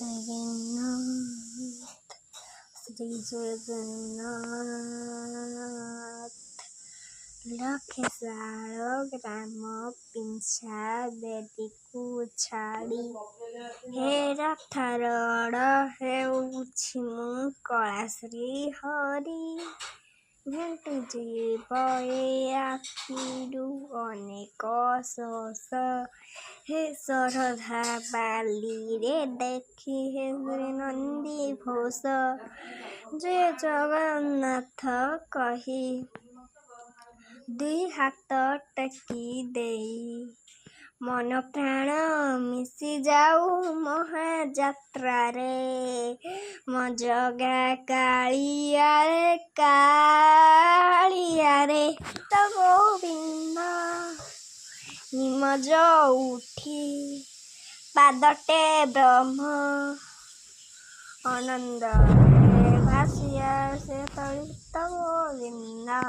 ଜଗନ୍ନାଥ ଶ୍ରୀ ଜଗନ୍ନାଥ ଲକ୍ଷେ ଶାଳ ଗ୍ରାମ ପିଛା ବେଦୀକୁ ଛାଡ଼ି ହେ ରଥରଡ଼ ହେଉଛି ମୁଁ କଳାଶ୍ରୀ ହରି ଘେଣ୍ଟି ଯିବ ଏ ଆଖିରୁ ଅନେକ ଶୋଷ ହେ ଶରଧା ବାଲିରେ ଦେଖି ହେ ନନ୍ଦୀ ଘୋଷ ଜୟ ଜଗନ୍ନାଥ କହି ଦୁଇ ହାତ ଟେକି ଦେଇ ମନ ପ୍ରାଣ ମିଶି ଯାଉ ମହାଯାତ୍ରାରେ ମୋ ଜଗା କାଳିଆରେ କାଳିଆରେ ତ ଗୋବିନ୍ଦ ନିମଜ ଉଠି ପାଦଟେ ବ୍ରହ୍ମ ଆନନ୍ଦରେ ଭାସିଆ ସେ ତଳିତ ଗୋବିନ୍ଦ।